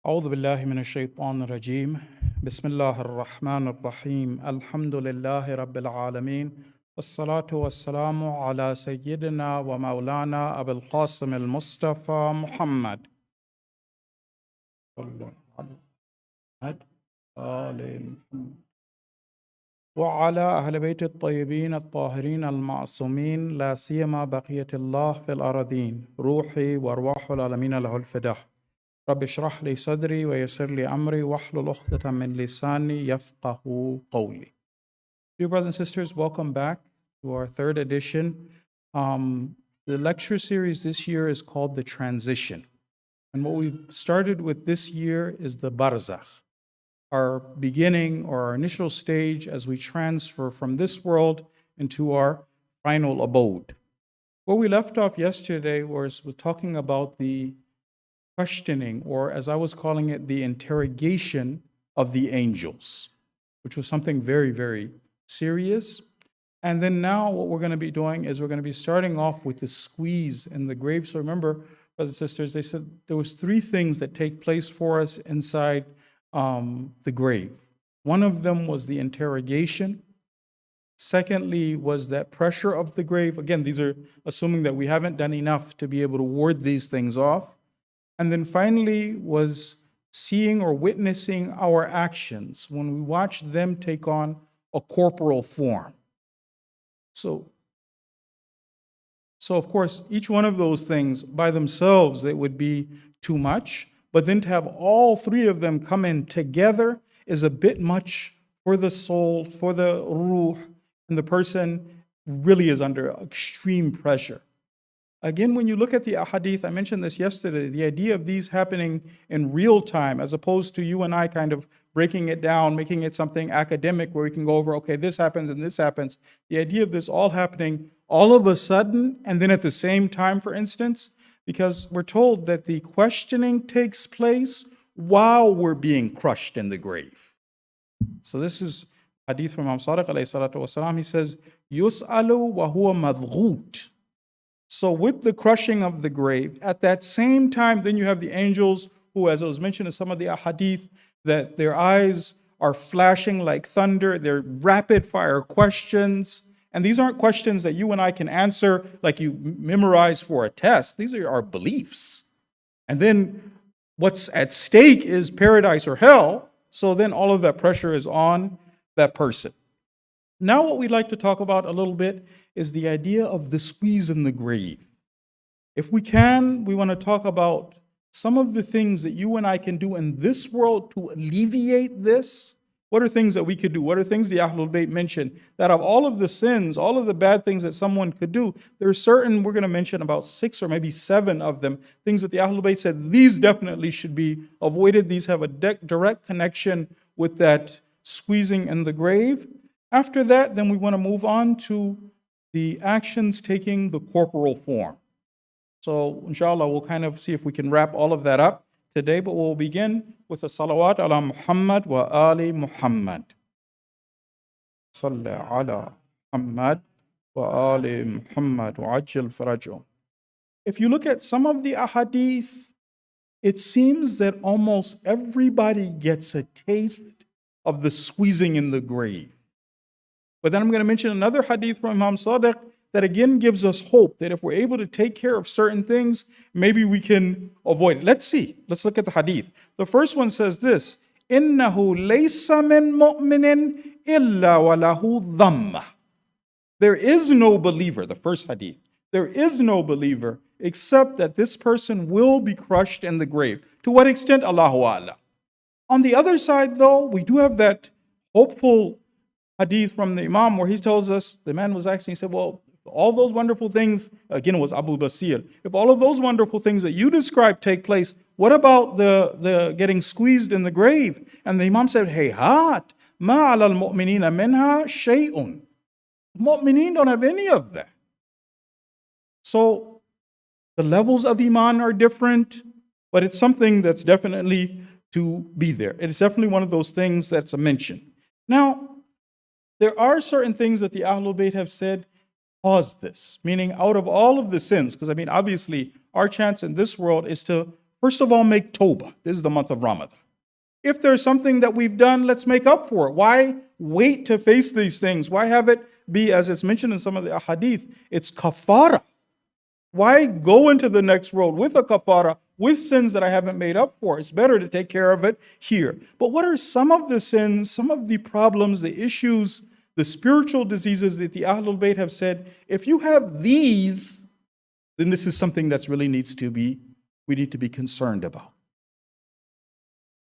أعوذ بالله من الشيطان الرجيم بسم الله الرحمن الرحيم الحمد لله رب العالمين والصلاة والسلام على سيدنا ومولانا أبي القاسم المصطفى محمد صلى الله عليه وسلم وعلى أهل بيت الطيبين الطاهرين المعصومين لا سيما بقية الله في الأراضين روحي وأرواح العالمين له الفداء رب اشرح لي صدري ويسر لي أمري واحلل عقدة من لساني يفقهوا قولي. Dear brothers and sisters, welcome back to our third edition. The lecture series this year is called The Transition. And what we've started with this year is the Barzakh, our beginning or our initial stage as we transfer from this world into our final abode. Where we left off yesterday was talking about the questioning, or as I was calling it, the interrogation of the angels, which was something very, very serious. And then now what we're going to be doing is we're going to be starting off with the squeeze in the grave. So remember, brothers and sisters, they said there was three things that take place for us inside the grave. One of them was the interrogation. Secondly was that pressure of the grave. Again, these are assuming that we haven't done enough to be able to ward these things off. And then finally was seeing or witnessing our actions when we watch them take on a corporal form. So of course, each one of those things by themselves, it would be too much. But then to have all three of them come in together is a bit much for the soul, for the ruh, and the person really is under extreme pressure. Again, when you look at the ahadith, I mentioned this yesterday, the idea of these happening in real time, as opposed to you and I kind of breaking it down, making it something academic where we can go over, okay, this happens and this happens. The idea of this all happening all of a sudden and then at the same time, for instance, because we're told that the questioning takes place while we're being crushed in the grave. So this is hadith from Imam Sadiq alayhi salatu wasalam. He says, Yus'alu wa huwa madghut. So with the crushing of the grave, at that same time, then you have the angels who, as I was mentioned in some of the ahadith, that their eyes are flashing like thunder. They're rapid fire questions. And these aren't questions that you and I can answer like you memorize for a test. These are our beliefs. And then what's at stake is paradise or hell. So then all of that pressure is on that person. Now what we'd like to talk about a little bit is the idea of the squeeze in the grave. If we can, we want to talk about some of the things that you and I can do in this world to alleviate this. What are things that we could do? What are things the Ahlul Bayt mentioned? That of all of the sins, all of the bad things that someone could do, there are certain, we're going to mention about 6 or maybe 7 of them, things that the Ahlul Bayt said, these definitely should be avoided. These have a direct connection with that squeezing in the grave. After that, then we want to move on to the actions taking the corporal form. So, inshallah, we'll kind of see if we can wrap all of that up today, but we'll begin with a salawat ala Muhammad wa ali Muhammad. Salli ala Muhammad wa ali Muhammad wa ajil farajum. If you look at some of the ahadith, it seems that almost everybody gets a taste of the squeezing in the grave. But then I'm going to mention another hadith from Imam Sadiq that again gives us hope that if we're able to take care of certain things, maybe we can avoid it. Let's see. Let's look at the hadith. The first one says this, إِنَّهُ لَيْسَ مِن مُؤْمِنٍ إِلَّا وَلَهُ ضَمَّةٌ. There is no believer, the first hadith, there is no believer except that this person will be crushed in the grave. To what extent? Allahu A'lam. On the other side, though, we do have that hopeful hadith from the Imam where he tells us, the man was asking, he said, well, all those wonderful things, again it was Abu Basir, if all of those wonderful things that you described take place, what about the getting squeezed in the grave? And the Imam said, Hayhat, ma ala al-mu'minina minha shay'un. Mu'mineen don't have any of that. So the levels of Iman are different, but it's something that's definitely to be there. It is definitely one of those things that's a mention. Now, there are certain things that the Ahlul Bayt have said cause this, meaning out of all of the sins, because I mean, obviously, our chance in this world is to First of all, make tawbah. This is the month of Ramadan. If there's something that we've done, let's make up for it. Why wait to face these things? Why have it be, as it's mentioned in some of the hadith, it's kafara. Why go into the next world with a kafara, with sins that I haven't made up for? It's better to take care of it here. But what are some of the sins, some of the problems, the issues, the spiritual diseases that the Ahlul Bayt have said, if you have these, then this is something that's really we need to be concerned about.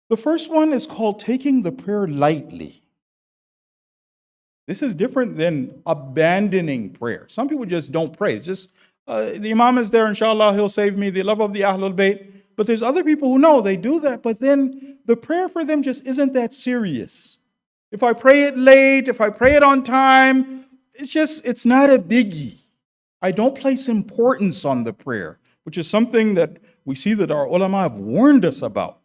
The first one is called taking the prayer lightly. This is different than abandoning prayer. Some people just don't pray. It's just, the Imam is there, inshallah, he'll save me, the love of the Ahlul Bayt. But there's other people who know they do that, but then the prayer for them just isn't that serious. If I pray it late, if I pray it on time, it's not a biggie. I don't place importance on the prayer, which is something that we see that our ulama have warned us about.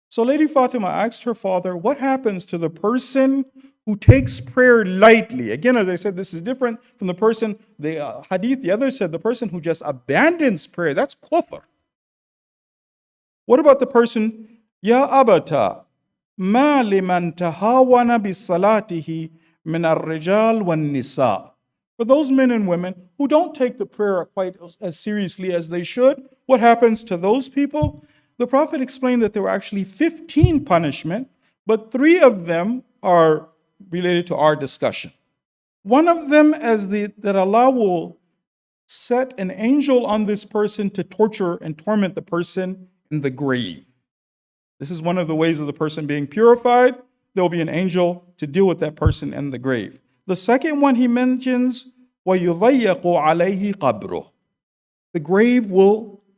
So Lady Fatima asked her father, what happens to the person who takes prayer lightly? Again, as I said, this is different from the person, the hadith, the other said, the person who just abandons prayer, that's kufr. What about the person, Ya abata, ma liman tahawana bi salatihi min ar-rijal wan nisa. For those men and women who don't take the prayer quite as seriously as they should, what happens to those people? The Prophet explained that there were actually 15 punishments, but 3 of them are related to our discussion. One of them is that Allah will set an angel on this person to torture and torment the person in the grave. This is one of the ways of the person being purified. There will be an angel to deal with that person in the grave. The second one he mentions, وَيُضَيَّقُ عَلَيْهِ قَبْرُهُ. The grave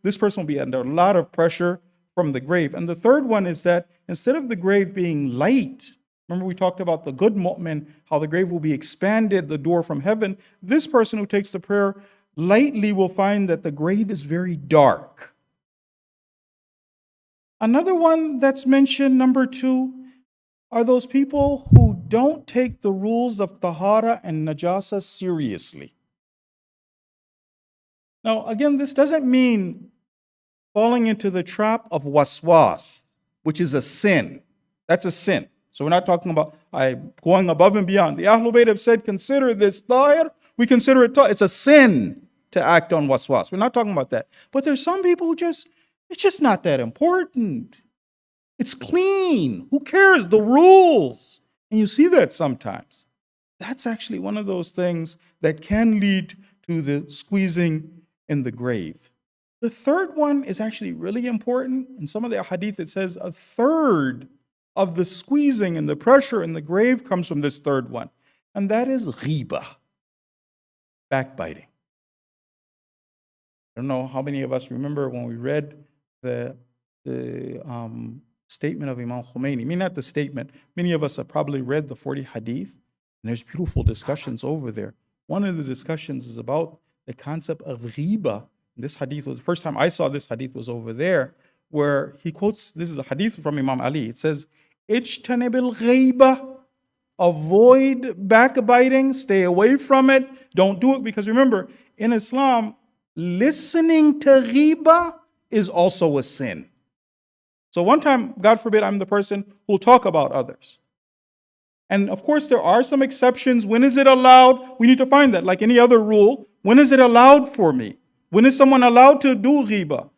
this person will be under a lot of pressure from the grave. And the third one is that instead of the grave being light, remember we talked about the good mu'min, how the grave will be expanded, the door from heaven. This person who takes the prayer lightly will find that the grave is very dark. Another one that's mentioned, number 2, are those people who don't take the rules of tahara and najasa seriously. Now, again, this doesn't mean falling into the trap of waswas, which is a sin. That's a sin. So we're not talking about going above and beyond. The Ahlul Bayt have said, consider this tahir. We consider it tahir. It's a sin to act on waswas. We're not talking about that. But there's some people who it's just not that important. It's clean. Who cares? The rules. And you see that sometimes. That's actually one of those things that can lead to the squeezing in the grave. The third one is actually really important. In some of the hadith, it says a third of the squeezing and the pressure in the grave comes from this third one. And that is ghibah, backbiting. I don't know how many of us remember when we read the statement of Imam Khomeini. I mean, not the statement. Many of us have probably read the 40 hadith, and there's beautiful discussions over there. One of the discussions is about the concept of ghibah. This hadith was the first time I saw this hadith was over there, where he quotes, this is a hadith from Imam Ali. It says, "Ijtanib al-ghibah," avoid backbiting, stay away from it, don't do it. Because remember, in Islam, listening to ghibah is also a sin. So one time, God forbid, I'm the person who will talk about others. And of course, there are some exceptions. When is it allowed? We need to find that. Like any other rule, when is it allowed for me? When is someone allowed to do ghibah?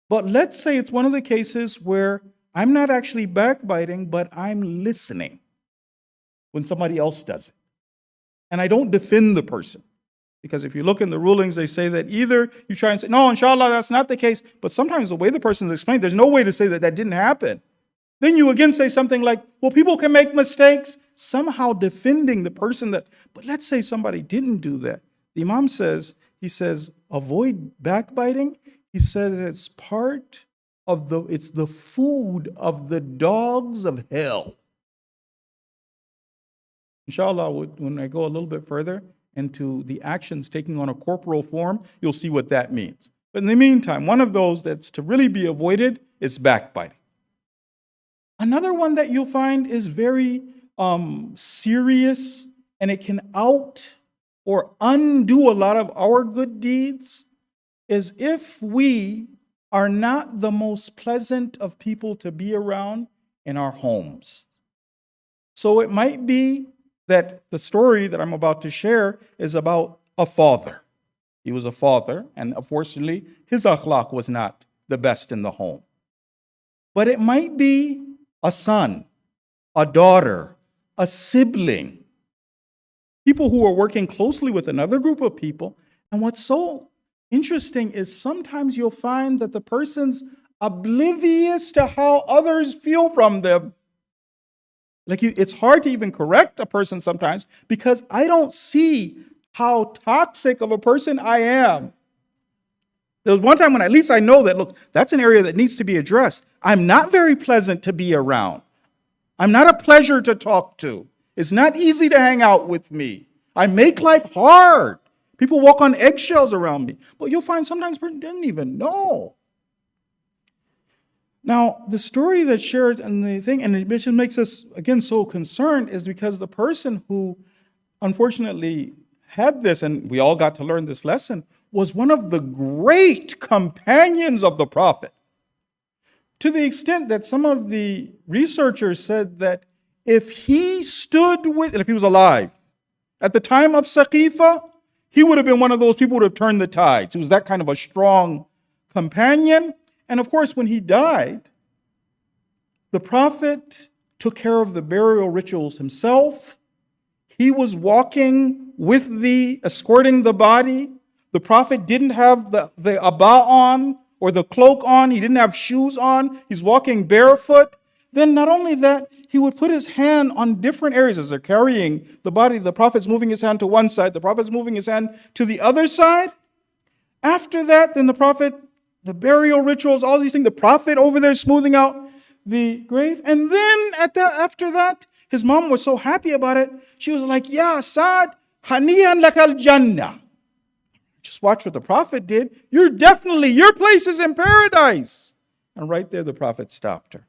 But let's say it's one of the cases where I'm not actually backbiting, but I'm listening when somebody else does it. And I don't defend the person. Because if you look in the rulings, they say that either you try and say, no, inshallah, that's not the case. But sometimes the way the person's explained, there's no way to say that that didn't happen. Then you again say something like, well, people can make mistakes, somehow defending the person that, but let's say somebody didn't do that. The Imam says, he says, avoid backbiting. He says it's part of it's the food of the dogs of hell. Inshallah, when I go a little bit further into the actions taking on a corporal form, you'll see what that means. But in the meantime, one of those that's to really be avoided is backbiting. Another one that you'll find is very serious, and it can out or undo a lot of our good deeds, is if we are not the most pleasant of people to be around in our homes. So it might be that the story that I'm about to share is about a father. He was a father, and unfortunately, his akhlaq was not the best in the home. But it might be a son, a daughter, a sibling, people who are working closely with another group of people. And what's so interesting is sometimes you'll find that the person's oblivious to how others feel from them. It's hard to even correct a person sometimes because I don't see how toxic of a person I am. There was one time when at least I know that, look, that's an area that needs to be addressed. I'm not very pleasant to be around. I'm not a pleasure to talk to. It's not easy to hang out with me. I make life hard. People walk on eggshells around me. But you'll find sometimes a person didn't even know. Now, the story that's shared and the thing, and it just makes us, again, so concerned, is because the person who unfortunately had this, and we all got to learn this lesson, was one of the great companions of the Prophet. To the extent that some of the researchers said that if he if he was alive at the time of Saqifa, he would have been one of those people who would have turned the tides. He was that kind of a strong companion. And of course, when he died, the Prophet took care of the burial rituals himself. He was walking escorting the body. The Prophet didn't have the abba on or the cloak on. He didn't have shoes on. He's walking barefoot. Then not only that, he would put his hand on different areas as they're carrying the body. The Prophet's moving his hand to one side. The Prophet's moving his hand to the other side. After that, then the burial rituals, all these things, the Prophet over there smoothing out the grave. And then after that, his mom was so happy about it. She was like, Ya Sa'd, haniyan lakal jannah. Just watch what the Prophet did. Your place is in paradise. And right there, the Prophet stopped her.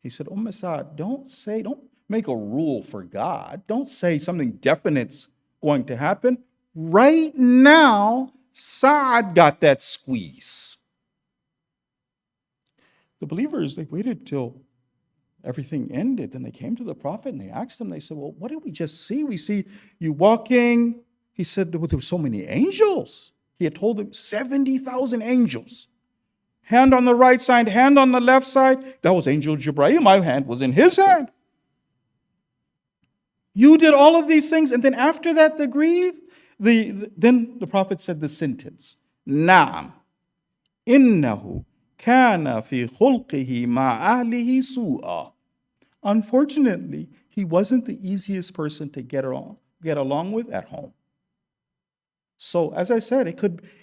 He said, Sa'd, don't make a rule for God. Don't say something definite's going to happen. Right now, Sa'd got that squeeze. The believers, they waited till everything ended. Then they came to the Prophet and they asked him, they said, well, what did we just see? We see you walking. He said, well, there were so many angels. He had told them 70,000 angels. Hand on the right side, hand on the left side. That was Angel Jibreel. My hand was in his hand. You did all of these things. And then after that, then the Prophet said the sentence, Naam, innahu kana fi khulqihi ma ahlihi su'a. Unfortunately, he wasn't the easiest person to get along with at home. So as I said,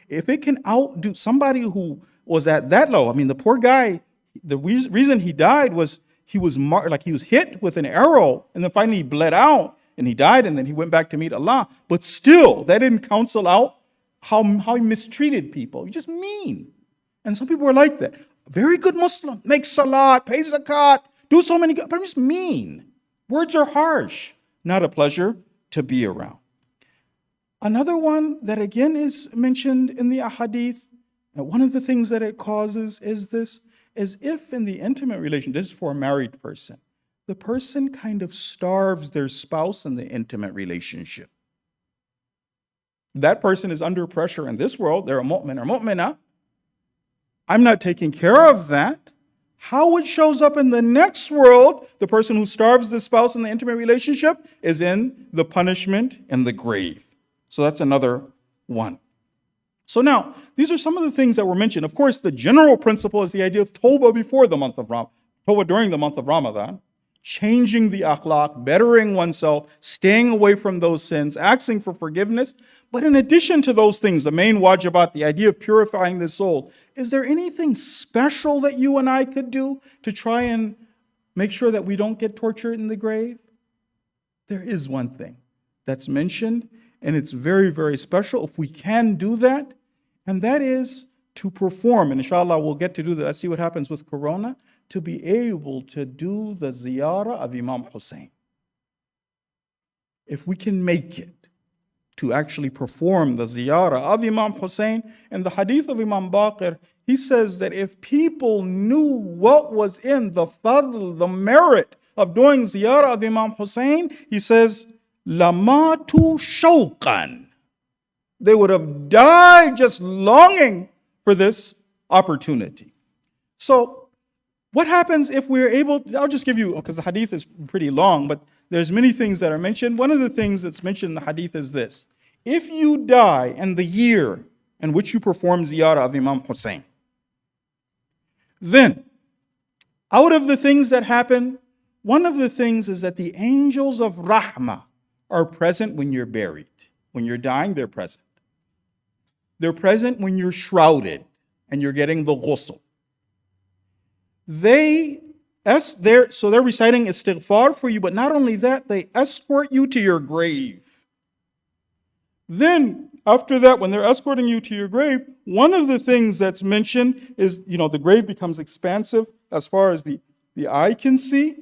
if it can outdo somebody who was at that low. I mean, the poor guy, the reason he died was he was hit with an arrow, and then finally he bled out and he died, and then he went back to meet Allah. But still, that didn't cancel out how he mistreated people. He's just mean. And some people were like that. A very good Muslim, makes salat, pays zakat, do so many good, but I'm just mean. Words are harsh, not a pleasure to be around. Another one that again is mentioned in the ahadith, and one of the things that it causes is if in the intimate relation, this is for a married person, the person kind of starves their spouse in the intimate relationship. That person is under pressure in this world. They're a mu'min or mu'minah. I'm not taking care of that. How it shows up in the next world, the person who starves the spouse in the intimate relationship is in the punishment in the grave. So that's another one. So now, these are some of the things that were mentioned. Of course, the general principle is the idea of tawbah before the month of Ramadan, tawbah during the month of Ramadan, changing the akhlaq, bettering oneself, staying away from those sins, asking for forgiveness. But in addition to those things, the main wajibat, the idea of purifying the soul, is there anything special that you and I could do to try and make sure that we don't get tortured in the grave? There is one thing that's mentioned, and it's very, very special if we can do that, and that is to perform, and inshallah we'll get to do that. Let's see what happens with Corona, to be able to do the ziyarah of Imam Hussein. If we can make it, to actually perform the ziyarah of Imam Hussein. And the hadith of Imam Baqir he says that if people knew what was in the fadl, the merit of doing ziyarah of Imam Hussein, he says, lamatu shawqan. They would have died just longing for this opportunity. So what happens if we're able, I'll just give you, because the hadith is pretty long, but there's many things that are mentioned. One of the things that's mentioned in the hadith is this. If you die in the year in which you perform ziyarah of Imam Hussein, then out of the things that happen, one of the things is that the angels of rahmah are present when you're buried. When you're dying, they're present. They're present when you're shrouded and you're getting the ghusl. They're reciting istighfar for you, but not only that, they escort you to your grave. Then, after that, when they're escorting you to your grave, one of the things that's mentioned is, the grave becomes expansive as far as the eye can see.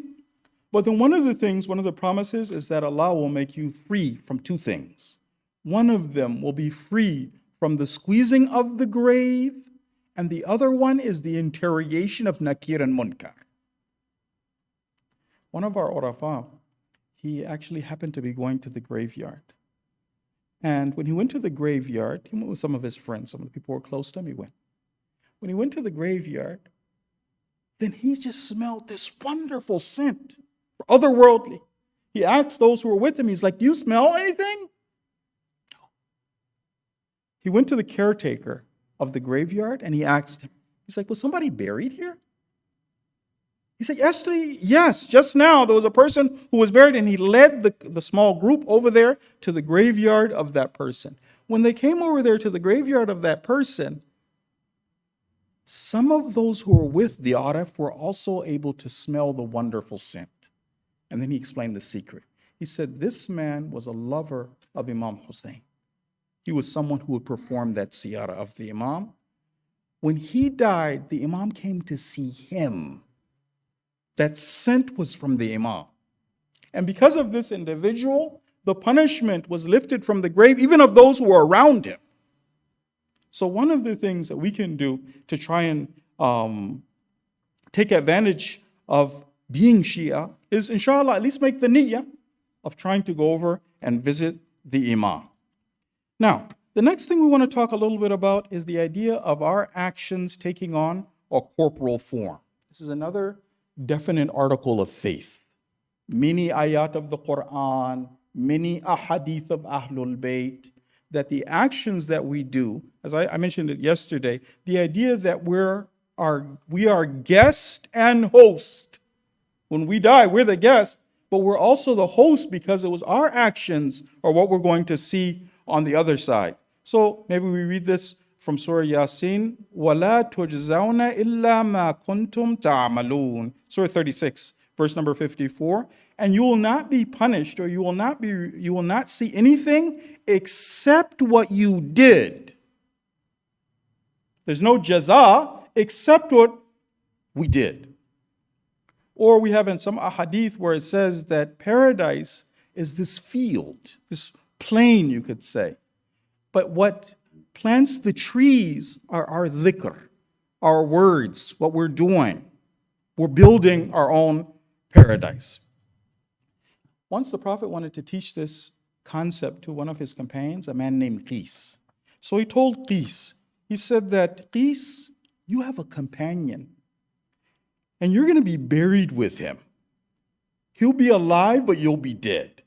But then one of the promises is that Allah will make you free from two things. One of them will be free from the squeezing of the grave, and the other one is the interrogation of Nakir and Munkar. One of our urafa, he actually happened to be going to the graveyard. And when he went to the graveyard, he went with some of his friends, some of the people who were close to him, he went. When he went to the graveyard, then he just smelled this wonderful scent, otherworldly. He asked those who were with him, he's like, do you smell anything? No. He went to the caretaker of the graveyard and he asked him, he's like, was somebody buried here? He said, yes, just now there was a person who was buried, and he led the small group over there to the graveyard of that person. When they came over there to the graveyard of that person, some of those who were with the Arif were also able to smell the wonderful scent. And then he explained the secret. He said, this man was a lover of Imam Hussein. He was someone who would perform that ziyarah of the Imam. When he died, the Imam came to see him. That scent was from the Imam. And because of this individual, the punishment was lifted from the grave, even of those who were around him. So one of the things that we can do to try and take advantage of being Shia is, inshallah, at least make the niyyah of trying to go over and visit the Imam. Now, the next thing we want to talk a little bit about is the idea of our actions taking on a corporal form. This is another definite article of faith. Many ayat of the Quran, many ahadith of Ahlul Bayt, that the actions that we do, as I mentioned it yesterday, the idea that we are guest and host. When we die, we're the guest, but we're also the host because it was our actions or what we're going to see on the other side. So maybe we read this from Surah Yasin, وَلَا تُجْزَوْنَ إِلَّا مَا كُنْتُمْ تَعْمَلُونَ. Surah 36, verse number 54. And you will not be punished, or you will not see anything except what you did. There's no jaza except what we did. Or we have in some ahadith where it says that paradise is this field, this plain, you could say. But what plants the trees are our dhikr, our words, what we're doing. We're building our own paradise. Once the Prophet wanted to teach this concept to one of his companions, a man named Qis. So he told Qis, he said that, Qis, you have a companion, and you're going to be buried with him. He'll be alive, but you'll be dead.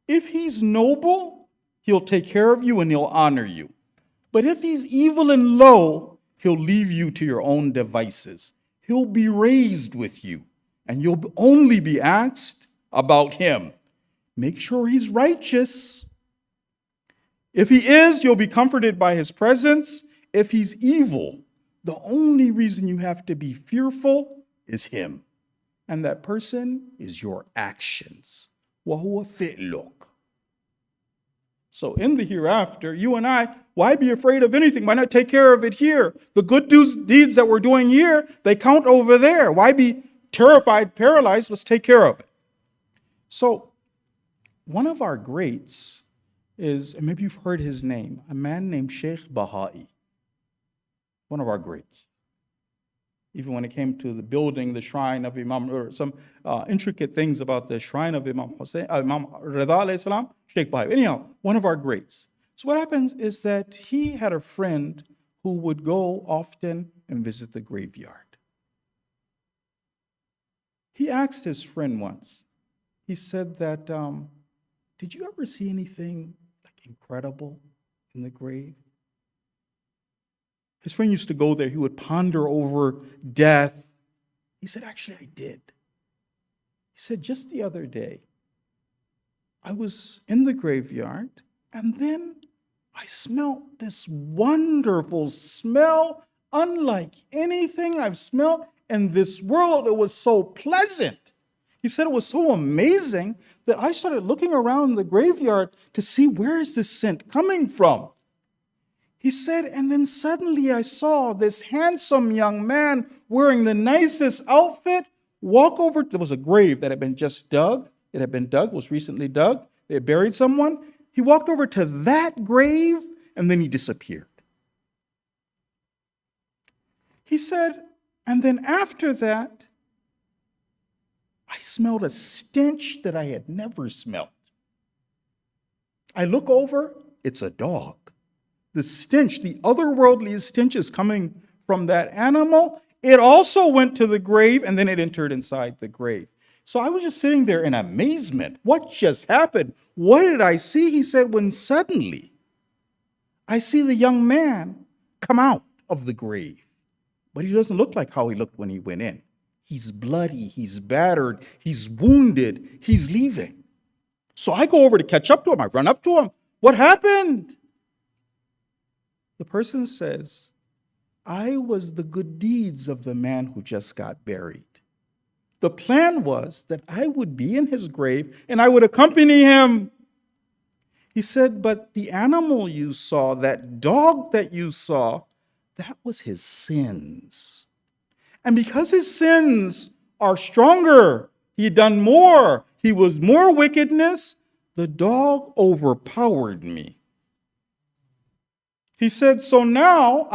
If he's noble, he'll take care of you and he'll honor you. But if he's evil and low, he'll leave you to your own devices. He'll be raised with you, and you'll only be asked about him. Make sure he's righteous. If he is, you'll be comforted by his presence. If he's evil, the only reason you have to be fearful is him. And that person is your actions. وَهُوَ فِعْلُكَ. So in the hereafter, you and I, why be afraid of anything? Why not take care of it here? The good deeds that we're doing here, they count over there. Why be terrified, paralyzed? Let's take care of it. So one of our greats is, and maybe you've heard his name, a man named Sheikh Baha'i. one of our greats. Even when it came to the building, the shrine of Imam, or some intricate things about the shrine of Imam Hussein, Imam Rida alayhi salam, Shaykh Bahai. Anyhow, one of our greats. So what happens is that he had a friend who would go often and visit the graveyard. He asked his friend once, he said that, did you ever see anything like incredible in the grave? His friend used to go there. He would ponder over death. He said, actually, I did. He said, just the other day, I was in the graveyard, and then I smelled this wonderful smell, unlike anything I've smelled in this world. It was so pleasant. He said it was so amazing that I started looking around the graveyard to see where is this scent coming from. He said, and then suddenly I saw this handsome young man wearing the nicest outfit walk over. There was a grave that had been just dug. It had been dug, was recently dug. They had buried someone. He walked over to that grave and then he disappeared. He said, and then after that, I smelled a stench that I had never smelled. I look over, it's a dog. The stench, the otherworldly stench is coming from that animal. It also went to the grave and then it entered inside the grave. So I was just sitting there in amazement. What just happened? What did I see? He said, when suddenly I see the young man come out of the grave. But he doesn't look like how he looked when he went in. He's bloody, he's battered, he's wounded, he's leaving. So I go over to catch up to him. I run up to him. What happened? The person says, I was the good deeds of the man who just got buried. The plan was that I would be in his grave and I would accompany him. He said, but the animal you saw, that dog that you saw, that was his sins. And because his sins are stronger, he had done more, he was more wickedness, the dog overpowered me. He said, so now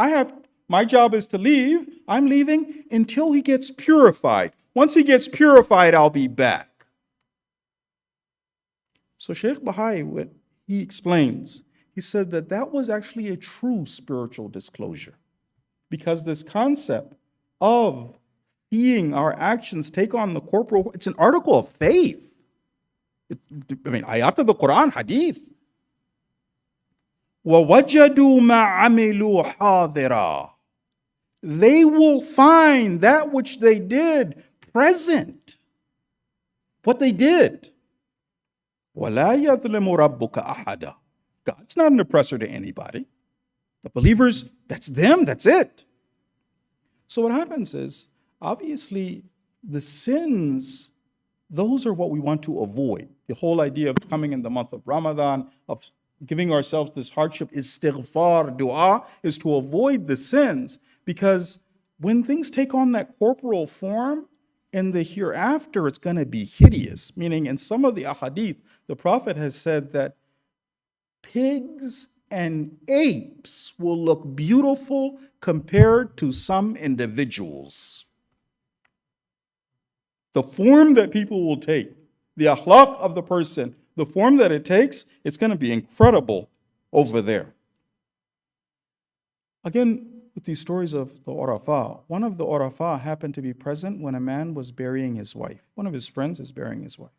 my job is to leave. I'm leaving until he gets purified. Once he gets purified, I'll be back. So Shaykh Bahai, he explains, he said that was actually a true spiritual disclosure. Because this concept of seeing our actions take on the corporal, it's an article of faith. Ayat of the Quran, hadith. وَوَجَدُوا مَا عَمِلُوا حَاضِرًا. They will find that which they did present. What they did. وَلَا يَظْلِمُ رَبُّكَ أَحَدًا. God's not an oppressor to anybody. The believers, that's them, that's it. So what happens is, obviously, the sins, those are what we want to avoid. The whole idea of coming in the month of Ramadan, of giving ourselves this hardship, istighfar, dua, is to avoid the sins. Because when things take on that corporal form, in the hereafter, it's going to be hideous. Meaning, in some of the ahadith, the Prophet has said that pigs and apes will look beautiful compared to some individuals. The form that people will take, the akhlaq of the person, the form that it takes, it's going to be incredible over there. Again, with these stories of the Urafa, one of the Urafa happened to be present when a man was burying his wife. One of his friends is burying his wife.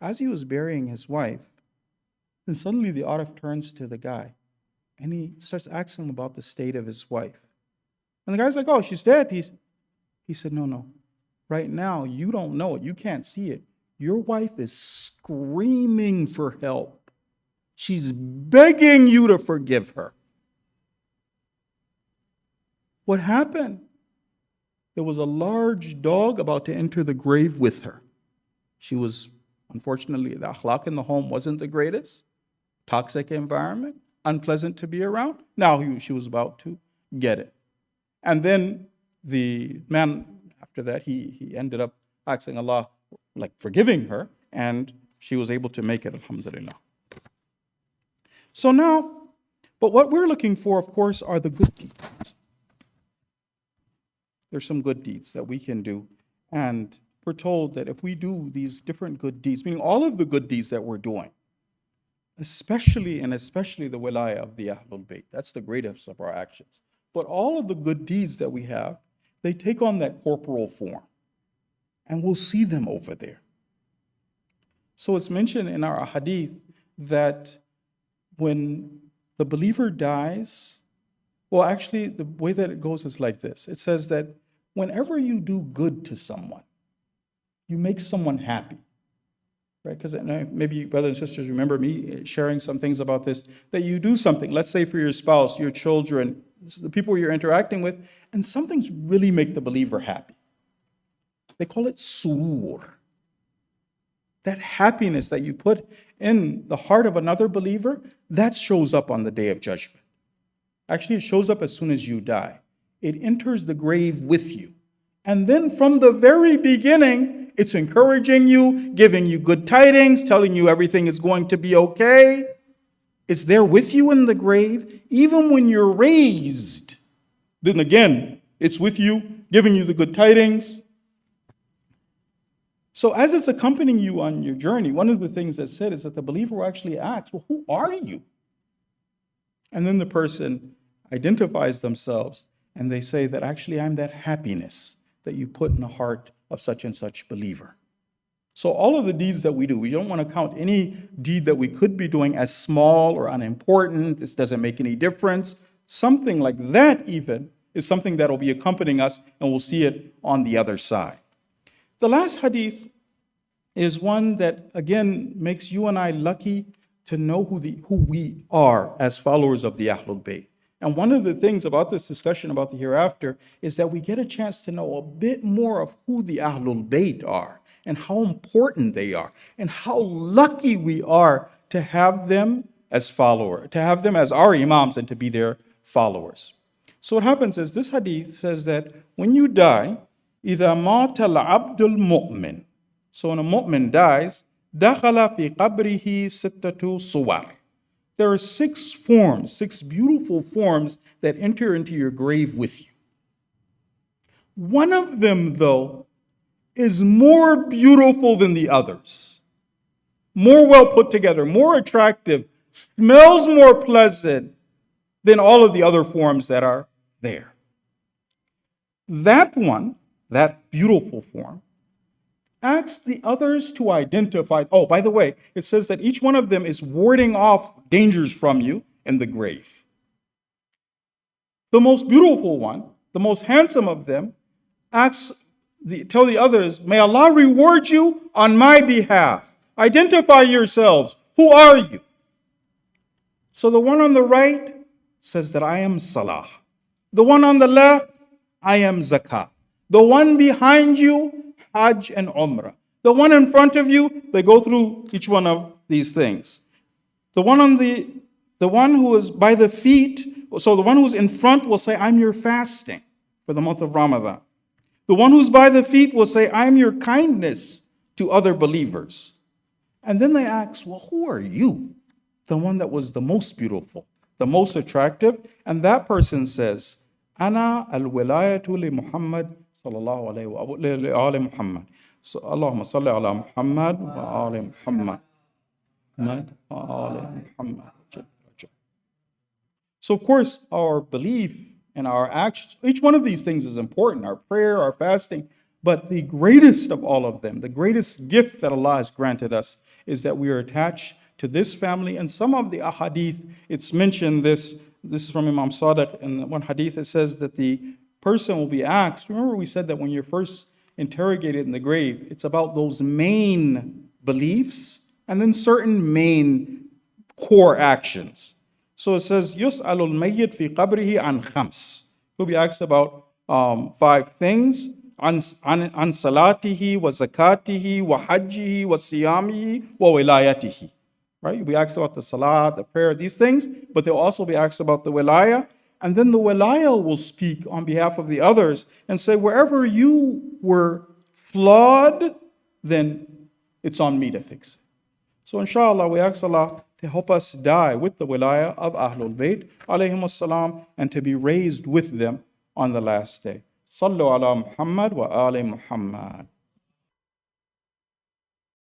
As he was burying his wife, then suddenly the Arif turns to the guy and he starts asking him about the state of his wife. And the guy's like, oh, she's dead. He said, no. Right now, you don't know it. You can't see it. Your wife is screaming for help. She's begging you to forgive her. What happened? There was a large dog about to enter the grave with her. She was, unfortunately, the akhlaq in the home wasn't the greatest. Toxic environment, unpleasant to be around. Now she was about to get it. And then the man, after that, he ended up asking Allah, forgiving her, and she was able to make it, alhamdulillah. So now, but what we're looking for, of course, are the good deeds. There's some good deeds that we can do. And we're told that if we do these different good deeds, meaning all of the good deeds that we're doing, especially the wilayah of the Ahlul Bayt, that's the greatest of our actions. But all of the good deeds that we have, they take on that corporal form. And we'll see them over there. So it's mentioned in our hadith that when the believer dies, well, actually, the way that it goes is like this. It says that whenever you do good to someone, you make someone happy, right? Because maybe brothers and sisters remember me sharing some things about this, that you do something, let's say for your spouse, your children, the people you're interacting with, and some things really make the believer happy. They call it surur. That happiness that you put in the heart of another believer, that shows up on the day of judgment. Actually, it shows up as soon as you die. It enters the grave with you. And then from the very beginning, it's encouraging you, giving you good tidings, telling you everything is going to be okay. It's there with you in the grave. Even when you're raised, then again, it's with you, giving you the good tidings. So as it's accompanying you on your journey, one of the things that's said is that the believer will actually ask, well, who are you? And then the person identifies themselves and they say that actually I'm that happiness that you put in the heart of such and such believer. So all of the deeds that we do, we don't want to count any deed that we could be doing as small or unimportant. This doesn't make any difference. Something like that even is something that will be accompanying us, and we'll see it on the other side. The last hadith is one that, again, makes you and I lucky to know who we are as followers of the Ahlul Bayt. And one of the things about this discussion about the hereafter is that we get a chance to know a bit more of who the Ahlul Bayt are and how important they are and how lucky we are to have them as followers, to have them as our imams and to be their followers. So what happens is this hadith says that when you die, إِذَا مَاتَ الْعَبْدُ الْمُؤْمِنِ, so when a mu'min dies, دَخَلَ فِي قَبْرِهِ سِتَّةُ صُوَرٍ. There are 6 forms, 6 beautiful forms that enter into your grave with you. One of them, though, is more beautiful than the others, more well put together, more attractive, smells more pleasant than all of the other forms that are there. That one, that beautiful form, asks the others to identify. Oh, by the way, it says that each one of them is warding off dangers from you in the grave. The most beautiful one, the most handsome of them, tell the others, may Allah reward you on my behalf. Identify yourselves. Who are you? So the one on the right says that I am Salah. The one on the left, I am Zakah. The one behind you, Hajj and Umrah. The one in front of you, they go through each one of these things. The one who is by the feet, so the one who's in front will say, I'm your fasting for the month of Ramadan. The one who's by the feet will say, I'm your kindness to other believers. And then they ask, well, who are you? The one that was the most beautiful, the most attractive. And that person says, Ana al-wilayatu li Muhammad sallallahu alayhi wa ali Muhammad. So Allahumma salli ala Muhammad wa ali Muhammad. So of course, our belief and our actions, each one of these things is important, our prayer, our fasting, but the greatest of all of them, the greatest gift that Allah has granted us is that we are attached to this family. And some of the ahadith, it's mentioned this is from Imam Sadiq, and one hadith it says that the person will be asked, remember we said that when you're first interrogated in the grave, it's about those main beliefs and then certain main core actions. So it says, يُسْأَلُ الْمَيِّتْ فِي قَبْرِهِ عَنْ خَمْسٍ. He'll be asked about 5 things. عن صلاته وزكاته وحجه وصيامه وولايته. Right? You'll be asked about the salah, the prayer, these things, but they'll also be asked about the wilayah. And then the wilayah will speak on behalf of the others and say, wherever you were flawed, then it's on me to fix it. So inshallah, we ask Allah to help us die with the wilayah of Ahlul Bayt, alayhim as-salam, and to be raised with them on the last day. صلوا على محمد وآل محمد.